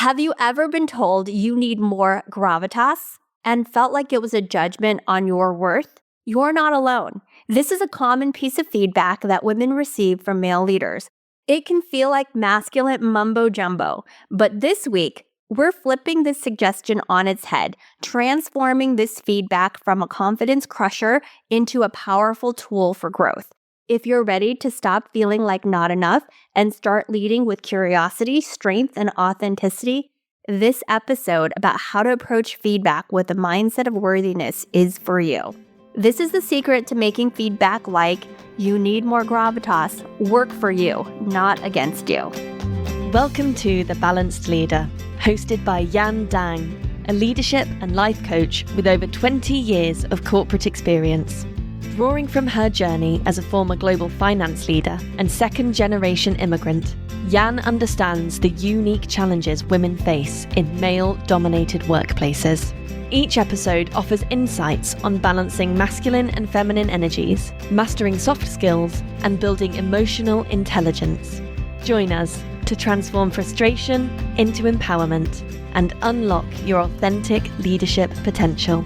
Have you ever been told you need more gravitas and felt like it was a judgment on your worth? You're not alone. This is a common piece of feedback that women receive from male leaders. It can feel like masculine mumbo jumbo, but this week, we're flipping this suggestion on its head, transforming this feedback from a confidence crusher into a powerful tool for growth. If you're ready to stop feeling like not enough and start leading with curiosity, strength, and authenticity, this episode about how to approach feedback with a mindset of worthiness is for you. This is the secret to making feedback like you need more gravitas work for you, not against you. Welcome to The Balanced Leader, hosted by Yan Dang, a leadership and life coach with over 20 years of corporate experience. Drawing from her journey as a former global finance leader and second-generation immigrant, Yan understands the unique challenges women face in male-dominated workplaces. Each episode offers insights on balancing masculine and feminine energies, mastering soft skills, and building emotional intelligence. Join us to transform frustration into empowerment and unlock your authentic leadership potential.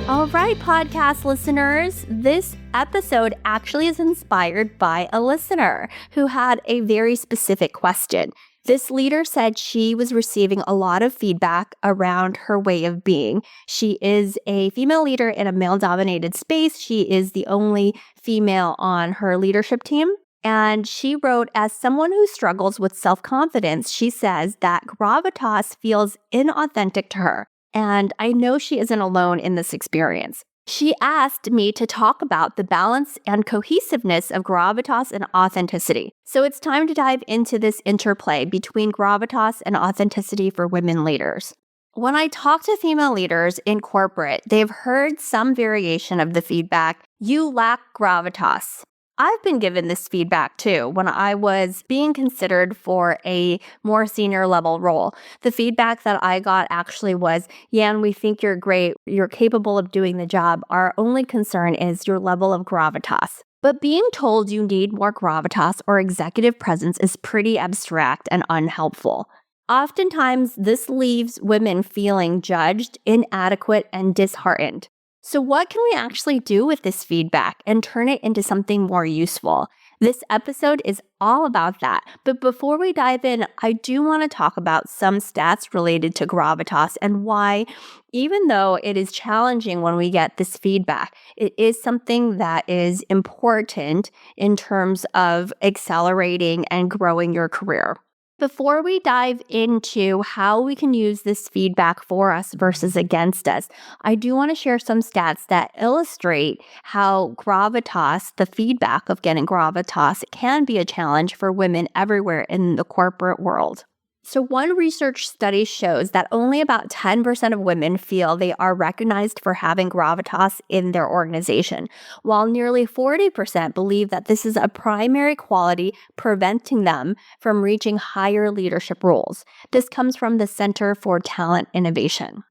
All right, podcast listeners, this episode actually is inspired by a listener who had a very specific question. This leader said she was receiving a lot of feedback around her way of being. She is a female leader in a male-dominated space. She is the only female on her leadership team. And she wrote, as someone who struggles with self-confidence, she says that gravitas feels inauthentic to her. And I know she isn't alone in this experience. She asked me to talk about the balance and cohesiveness of gravitas and authenticity. So it's time to dive into this interplay between gravitas and authenticity for women leaders. When I talk to female leaders in corporate, they've heard some variation of the feedback, you lack gravitas. I've been given this feedback too when I was being considered for a more senior level role. The feedback that I got actually was, Yan, we think you're great. You're capable of doing the job. Our only concern is your level of gravitas. But being told you need more gravitas or executive presence is pretty abstract and unhelpful. Oftentimes, this leaves women feeling judged, inadequate, and disheartened. So what can we actually do with this feedback and turn it into something more useful? This episode is all about that. But before we dive in, I do want to talk about some stats related to gravitas and why, even though it is challenging when we get this feedback, it is something that is important in terms of accelerating and growing your career. Before we dive into how we can use this feedback for us versus against us, I do want to share some stats that illustrate how gravitas, the feedback of getting gravitas, can be a challenge for women everywhere in the corporate world. So one research study shows that only about 10% of women feel they are recognized for having gravitas in their organization, while nearly 40% believe that this is a primary quality preventing them from reaching higher leadership roles. This comes from the Center for Talent Innovation.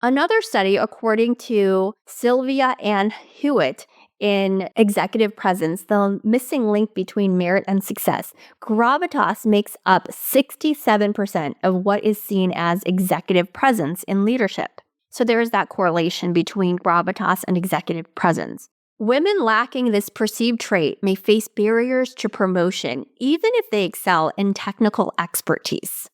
Another study, according to Sylvia Ann Hewitt, in executive presence, the missing link between merit and success, gravitas makes up 67% of what is seen as executive presence in leadership. So there is that correlation between gravitas and executive presence. Women lacking this perceived trait may face barriers to promotion, even if they excel in technical expertise.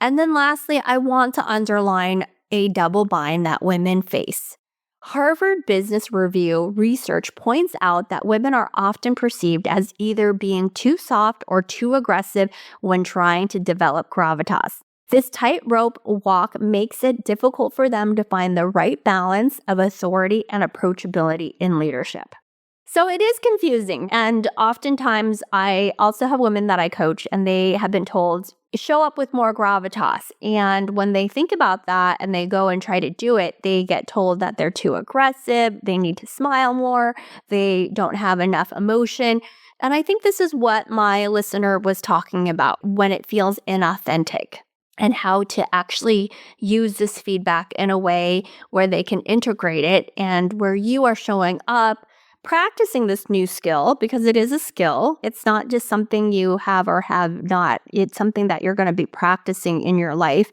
And then lastly, I want to underline a double bind that women face. Harvard Business Review research points out that women are often perceived as either being too soft or too aggressive when trying to develop gravitas. This tightrope walk makes it difficult for them to find the right balance of authority and approachability in leadership. So it is confusing. And oftentimes I also have women that I coach and they have been told, show up with more gravitas. And when they think about that and they go and try to do it, they get told that they're too aggressive, they need to smile more, they don't have enough emotion. And I think this is what my listener was talking about when it feels inauthentic, and how to actually use this feedback in a way where they can integrate it and where you are showing up practicing this new skill, because it is a skill. It's not just something you have or have not. It's something that you're going to be practicing in your life.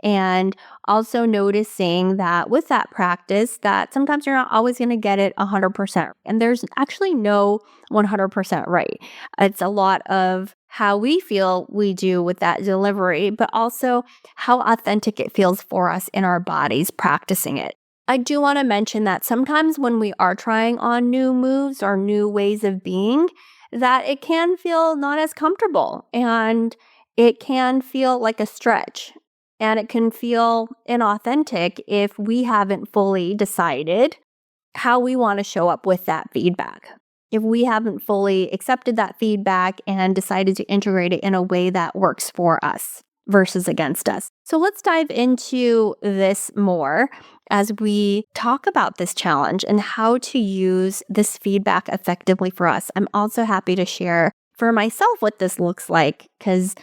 And also noticing that with that practice, that sometimes you're not always going to get it 100%. And there's actually no 100% right. It's a lot of how we feel we do with that delivery, but also how authentic it feels for us in our bodies practicing it. I do want to mention that sometimes when we are trying on new moves or new ways of being, that it can feel not as comfortable and it can feel like a stretch. And it can feel inauthentic if we haven't fully decided how we want to show up with that feedback. If we haven't fully accepted that feedback and decided to integrate it in a way that works for us versus against us. So let's dive into this more as we talk about this challenge and how to use this feedback effectively for us. I'm also happy to share for myself what this looks like, because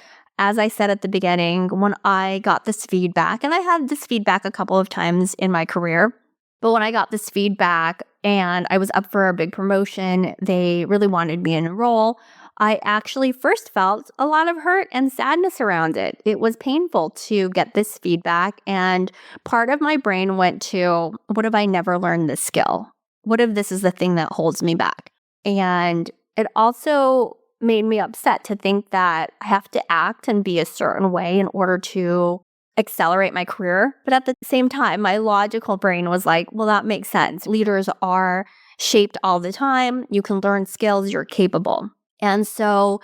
as I said at the beginning, when I got this feedback, and I had this feedback a couple of times in my career, but when I got this feedback and I was up for a big promotion, they really wanted me in a role, I actually first felt a lot of hurt and sadness around it. It was painful to get this feedback, and part of my brain went to, what if I never learned this skill? What if this is the thing that holds me back? And it also made me upset to think that I have to act and be a certain way in order to accelerate my career. But at the same time, my logical brain was like, well, that makes sense. Leaders are shaped all the time. You can learn skills, you're capable. And so,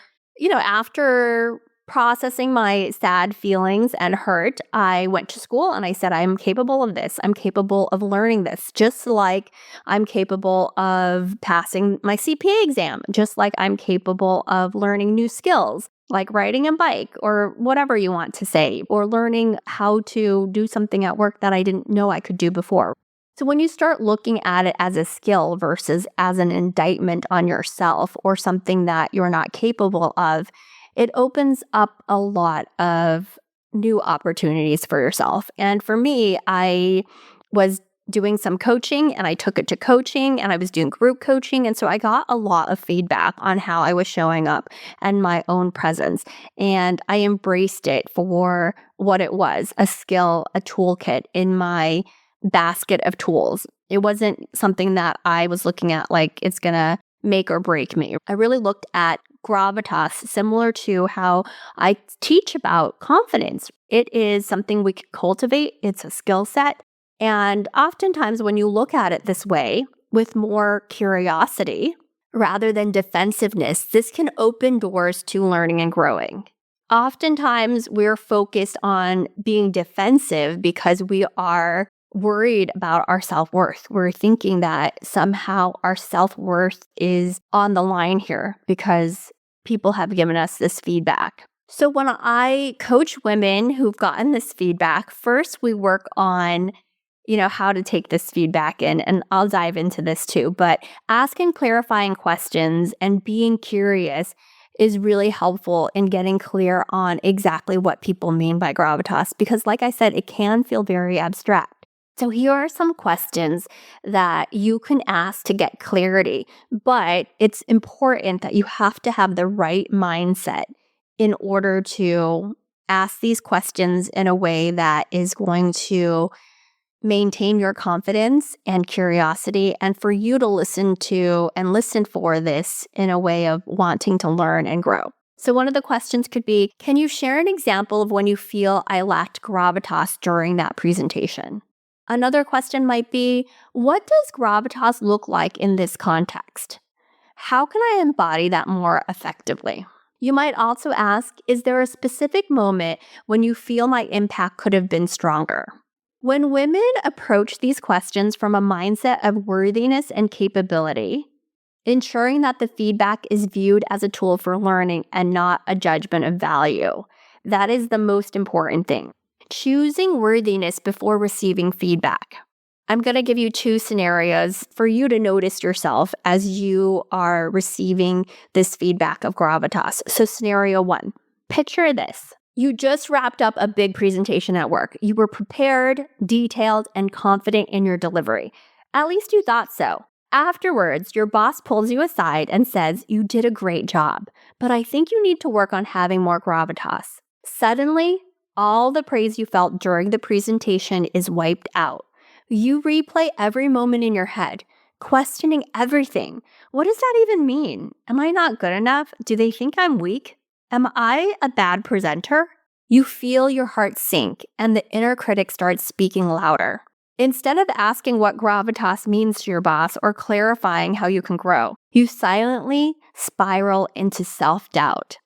after processing my sad feelings and hurt, I went to school and I said, I'm capable of this. I'm capable of learning this, just like I'm capable of passing my CPA exam, just like I'm capable of learning new skills, like riding a bike or whatever you want to say, or learning how to do something at work that I didn't know I could do before. So when you start looking at it as a skill versus as an indictment on yourself or something that you're not capable of, it opens up a lot of new opportunities for yourself. And for me, I was doing some coaching and I took it to coaching and I was doing group coaching. And so I got a lot of feedback on how I was showing up and my own presence. And I embraced it for what it was, a skill, a toolkit in my basket of tools. It wasn't something that I was looking at like it's going to make or break me. I really looked at Gravitas, similar to how I teach about confidence. It is something we can cultivate. It's a skill set. And oftentimes when you look at it this way, with more curiosity rather than defensiveness, this can open doors to learning and growing. Oftentimes we're focused on being defensive because we are worried about our self-worth. We're thinking that somehow our self-worth is on the line here because people have given us this feedback. So when I coach women who've gotten this feedback, first we work on, how to take this feedback in, and I'll dive into this too, but asking clarifying questions and being curious is really helpful in getting clear on exactly what people mean by gravitas, because like I said, it can feel very abstract. So here are some questions that you can ask to get clarity, but it's important that you have to have the right mindset in order to ask these questions in a way that is going to maintain your confidence and curiosity, and for you to listen to and listen for this in a way of wanting to learn and grow. So one of the questions could be, can you share an example of when you feel I lacked gravitas during that presentation? Another question might be, what does gravitas look like in this context? How can I embody that more effectively? You might also ask, is there a specific moment when you feel my impact could have been stronger? When women approach these questions from a mindset of worthiness and capability, ensuring that the feedback is viewed as a tool for learning and not a judgment of value, that is the most important thing. Choosing worthiness before receiving feedback. I'm going to give you two scenarios for you to notice yourself as you are receiving this feedback of gravitas. So scenario one, picture this. You just wrapped up a big presentation at work. You were prepared, detailed, and confident in your delivery. At least you thought so. Afterwards, your boss pulls you aside and says, "You did a great job, but I think you need to work on having more gravitas." Suddenly, all the praise you felt during the presentation is wiped out. You replay every moment in your head, questioning everything. What does that even mean? Am I not good enough? Do they think I'm weak? Am I a bad presenter? You feel your heart sink and the inner critic starts speaking louder. Instead of asking what gravitas means to your boss or clarifying how you can grow, you silently spiral into self-doubt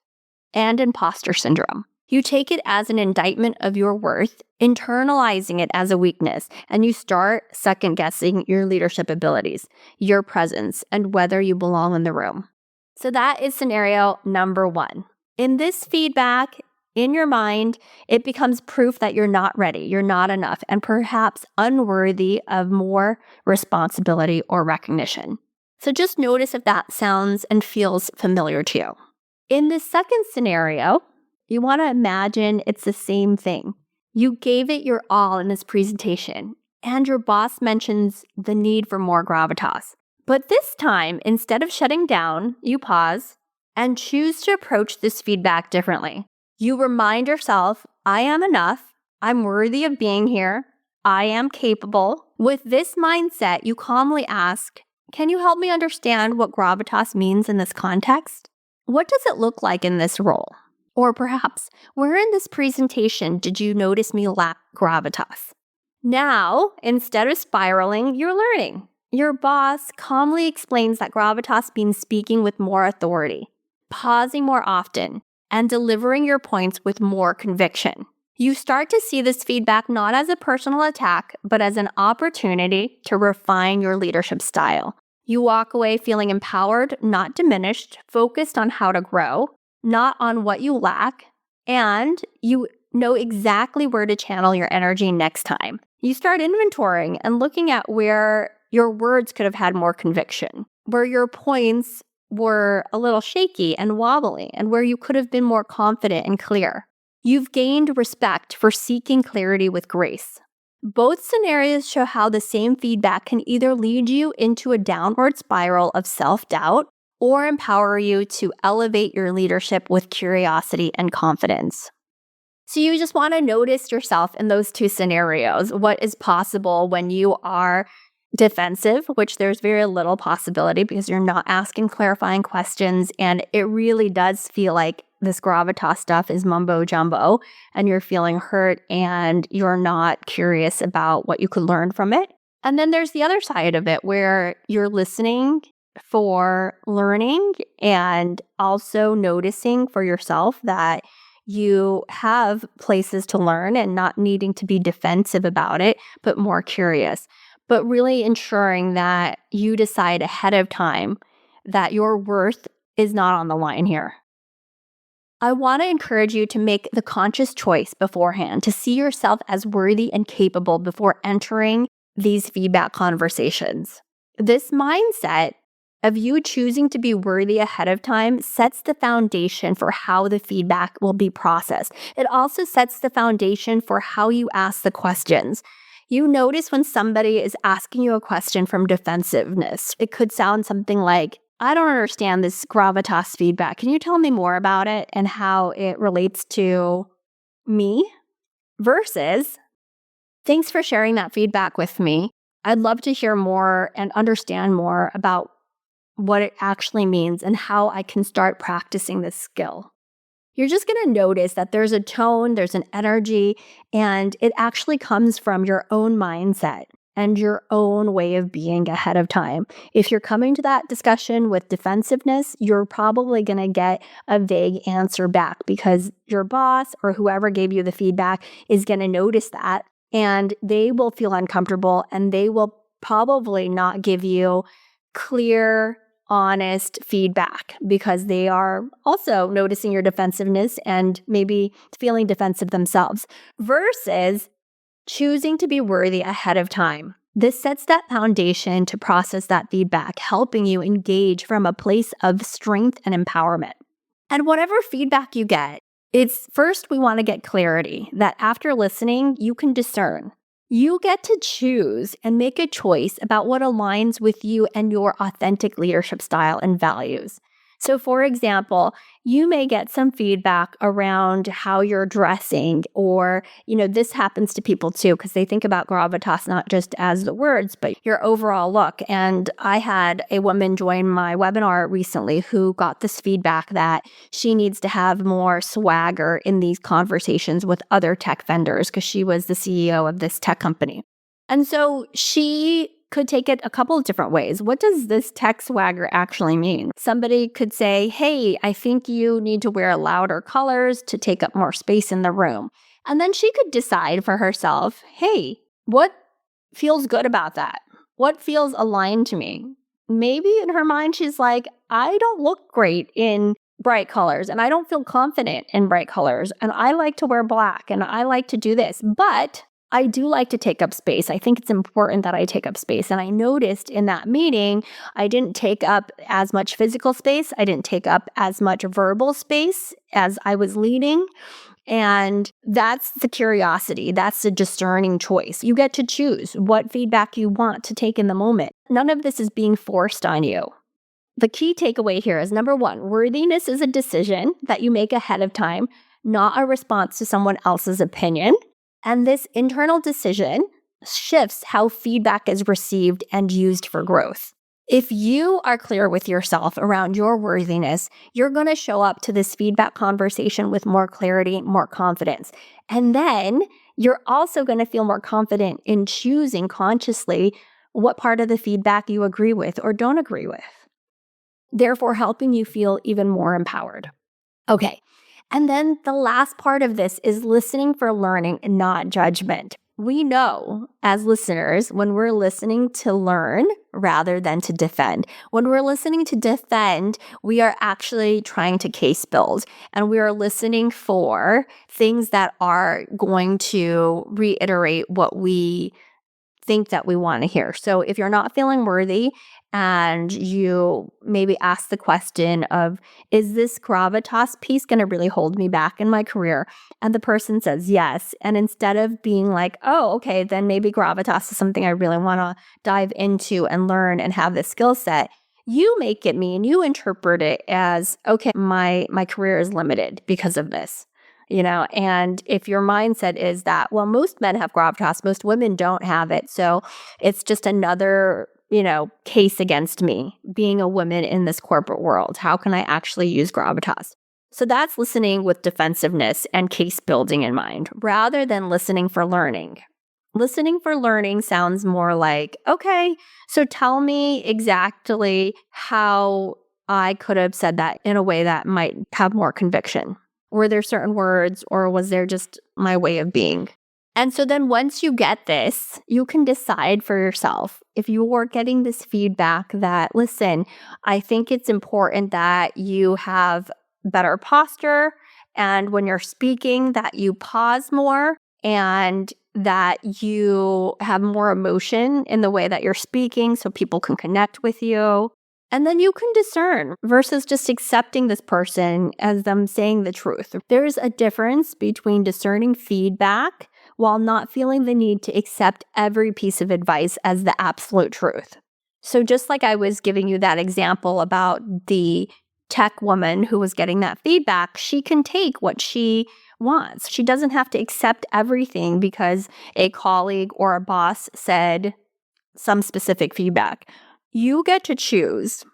and imposter syndrome. You take it as an indictment of your worth, internalizing it as a weakness, and you start second-guessing your leadership abilities, your presence, and whether you belong in the room. So that is scenario number 1. In this feedback, in your mind, it becomes proof that you're not ready, you're not enough, and perhaps unworthy of more responsibility or recognition. So just notice if that sounds and feels familiar to you. In this second scenario, you want to imagine it's the same thing. You gave it your all in this presentation, and your boss mentions the need for more gravitas. But this time, instead of shutting down, you pause and choose to approach this feedback differently. You remind yourself, I am enough, I'm worthy of being here, I am capable. With this mindset, you calmly ask, can you help me understand what gravitas means in this context? What does it look like in this role? Or perhaps, where in this presentation did you notice me lack gravitas? Now, instead of spiraling, you're learning. Your boss calmly explains that gravitas means speaking with more authority, pausing more often, and delivering your points with more conviction. You start to see this feedback not as a personal attack, but as an opportunity to refine your leadership style. You walk away feeling empowered, not diminished, focused on how to grow, not on what you lack, and you know exactly where to channel your energy next time. You start inventorying and looking at where your words could have had more conviction, where your points were a little shaky and wobbly, and where you could have been more confident and clear. You've gained respect for seeking clarity with grace. Both scenarios show how the same feedback can either lead you into a downward spiral of self-doubt or empower you to elevate your leadership with curiosity and confidence. So you just want to notice yourself in those two scenarios. What is possible when you are defensive, which there's very little possibility because you're not asking clarifying questions, and it really does feel like this gravitas stuff is mumbo jumbo, and you're feeling hurt and you're not curious about what you could learn from it. And then there's the other side of it where you're listening for learning and also noticing for yourself that you have places to learn and not needing to be defensive about it, but more curious. But really ensuring that you decide ahead of time that your worth is not on the line here. I want to encourage you to make the conscious choice beforehand to see yourself as worthy and capable before entering these feedback conversations. This mindset of you choosing to be worthy ahead of time sets the foundation for how the feedback will be processed. It also sets the foundation for how you ask the questions. You notice when somebody is asking you a question from defensiveness. It could sound something like, I don't understand this gravitas feedback. Can you tell me more about it and how it relates to me? Versus, thanks for sharing that feedback with me. I'd love to hear more and understand more about what it actually means and how I can start practicing this skill. You're just going to notice that there's a tone, there's an energy, and it actually comes from your own mindset and your own way of being ahead of time. If you're coming to that discussion with defensiveness, you're probably going to get a vague answer back because your boss or whoever gave you the feedback is going to notice that, and they will feel uncomfortable and they will probably not give you clear, honest feedback because they are also noticing your defensiveness and maybe feeling defensive themselves, versus choosing to be worthy ahead of time. This sets that foundation to process that feedback, helping you engage from a place of strength and empowerment. And whatever feedback you get, it's first we want to get clarity that after listening, you can discern. You get to choose and make a choice about what aligns with you and your authentic leadership style and values. So, for example, you may get some feedback around how you're dressing, or, this happens to people too, because they think about gravitas not just as the words, but your overall look. And I had a woman join my webinar recently who got this feedback that she needs to have more swagger in these conversations with other tech vendors because she was the CEO of this tech company. And so she could take it a couple of different ways. What does this tech swagger actually mean? Somebody could say, hey, I think you need to wear louder colors to take up more space in the room. And then she could decide for herself, hey, what feels good about that? What feels aligned to me? Maybe in her mind, she's like, I don't look great in bright colors and I don't feel confident in bright colors. And I like to wear black and I like to do this, but I do like to take up space. I think it's important that I take up space. And I noticed in that meeting, I didn't take up as much physical space. I didn't take up as much verbal space as I was leading. And that's the curiosity. That's the discerning choice. You get to choose what feedback you want to take in the moment. None of this is being forced on you. The key takeaway here is, number one, worthiness is a decision that you make ahead of time, not a response to someone else's opinion. And this internal decision shifts how feedback is received and used for growth. If you are clear with yourself around your worthiness, you're going to show up to this feedback conversation with more clarity, more confidence. And then you're also going to feel more confident in choosing consciously what part of the feedback you agree with or don't agree with, therefore helping you feel even more empowered. Okay. And then the last part of this is listening for learning, not judgment. We know as listeners when we're listening to learn rather than to defend. When we're listening to defend, we are actually trying to case build, and we are listening for things that are going to reiterate what we think that we want to hear. So if you're not feeling worthy and you maybe ask the question of, is this gravitas piece going to really hold me back in my career? And the person says yes. And instead of being like, oh, okay, then maybe gravitas is something I really want to dive into and learn and have this skill set, you make it mean, you interpret it as, okay, my career is limited because of this. And if your mindset is that, well, most men have gravitas, most women don't have it. So it's just another, case against me being a woman in this corporate world. How can I actually use gravitas? So that's listening with defensiveness and case building in mind, rather than listening for learning. Listening for learning sounds more like, okay, so tell me exactly how I could have said that in a way that might have more conviction. Were there certain words, or was there just my way of being? And so then once you get this, you can decide for yourself if you are getting this feedback that, listen, I think it's important that you have better posture, and when you're speaking that you pause more, and that you have more emotion in the way that you're speaking so people can connect with you. And then you can discern versus just accepting this person as them saying the truth. There's a difference between discerning feedback while not feeling the need to accept every piece of advice as the absolute truth. So just like I was giving you that example about the tech woman who was getting that feedback, she can take what she wants. She doesn't have to accept everything because a colleague or a boss said some specific feedback. You get to choose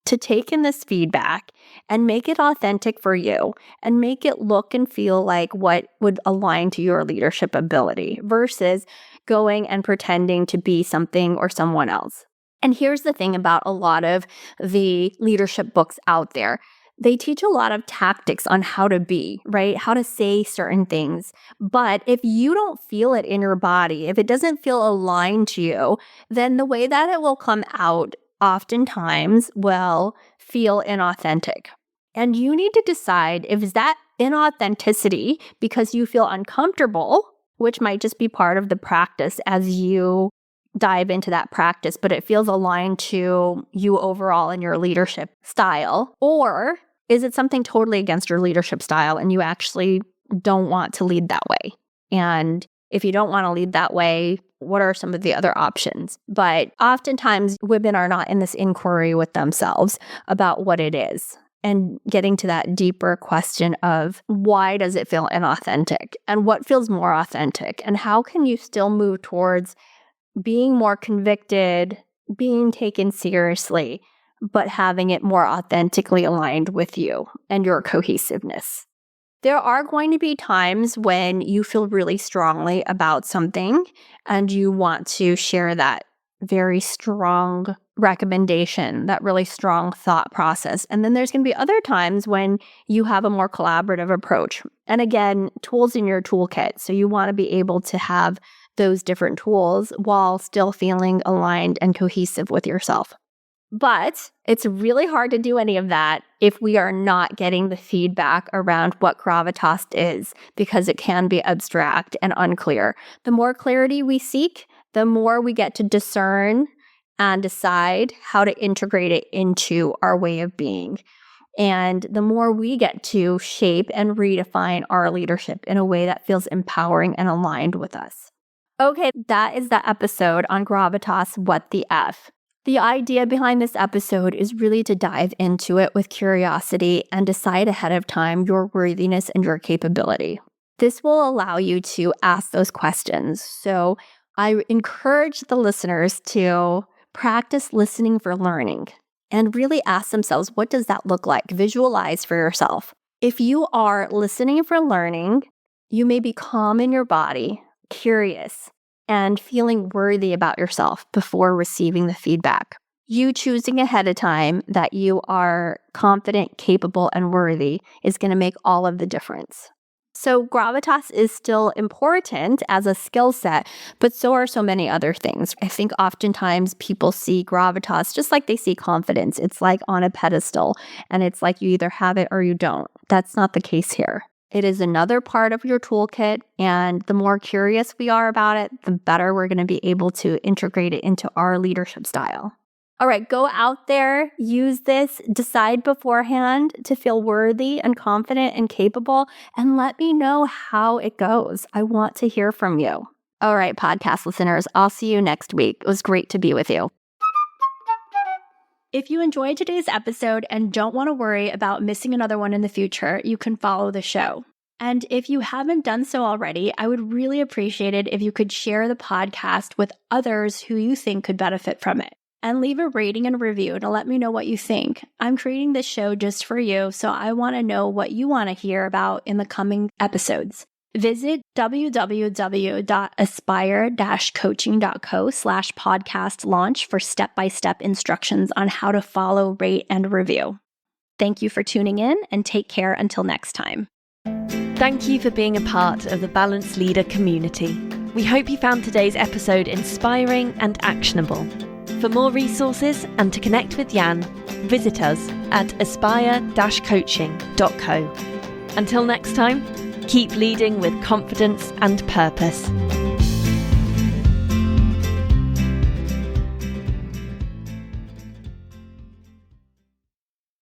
to take in this feedback and make it authentic for you and make it look and feel like what would align to your leadership ability versus going and pretending to be something or someone else. And here's the thing about a lot of the leadership books out there. They teach a lot of tactics on how to be, right? How to say certain things. But if you don't feel it in your body, if it doesn't feel aligned to you, then the way that it will come out oftentimes will feel inauthentic. And you need to decide if is that inauthenticity because you feel uncomfortable, which might just be part of the practice as you dive into that practice, but it feels aligned to you overall in your leadership style, or is it something totally against your leadership style and you actually don't want to lead that way? And If you don't want to lead that way, what are some of the other options? But oftentimes women are not in this inquiry with themselves about what it is and getting to that deeper question of why does it feel inauthentic and what feels more authentic and how can you still move towards being more convicted, being taken seriously, but having it more authentically aligned with you and your cohesiveness. There are going to be times when you feel really strongly about something and you want to share that very strong recommendation, that really strong thought process. And then there's going to be other times when you have a more collaborative approach. And again, tools in your toolkit. So you want to be able to have those different tools while still feeling aligned and cohesive with yourself. But it's really hard to do any of that if we are not getting the feedback around what Gravitas is, because it can be abstract and unclear. The more clarity we seek, the more we get to discern and decide how to integrate it into our way of being. And the more we get to shape and redefine our leadership in a way that feels empowering and aligned with us. Okay, that is the episode on Gravitas, What the F. The idea behind this episode is really to dive into it with curiosity and decide ahead of time your worthiness and your capability. This will allow you to ask those questions. So I encourage the listeners to practice listening for learning and really ask themselves, what does that look like? Visualize for yourself. If you are listening for learning, you may be calm in your body, curious, and feeling worthy about yourself before receiving the feedback. You choosing ahead of time that you are confident, capable, and worthy is going to make all of the difference. So Gravitas is still important as a skill set, but so are so many other things. I think oftentimes people see Gravitas just like they see confidence. It's like on a pedestal, and it's like you either have it or you don't. That's not the case here. It is another part of your toolkit, and the more curious we are about it, the better we're going to be able to integrate it into our leadership style. All right, go out there, use this, decide beforehand to feel worthy and confident and capable, and let me know how it goes. I want to hear from you. All right, podcast listeners, I'll see you next week. It was great to be with you. If you enjoyed today's episode and don't want to worry about missing another one in the future, you can follow the show. And if you haven't done so already, I would really appreciate it if you could share the podcast with others who you think could benefit from it. And leave a rating and review to let me know what you think. I'm creating this show just for you, so I want to know what you want to hear about in the coming episodes. Visit www.aspire-coaching.co/podcast launch for step-by-step instructions on how to follow, rate, and review. Thank you for tuning in, and take care until next time. Thank you for being a part of the Balanced Leader community. We hope you found today's episode inspiring and actionable. For more resources and to connect with Jan, visit us at aspire-coaching.co. Until next time, keep leading with confidence and purpose.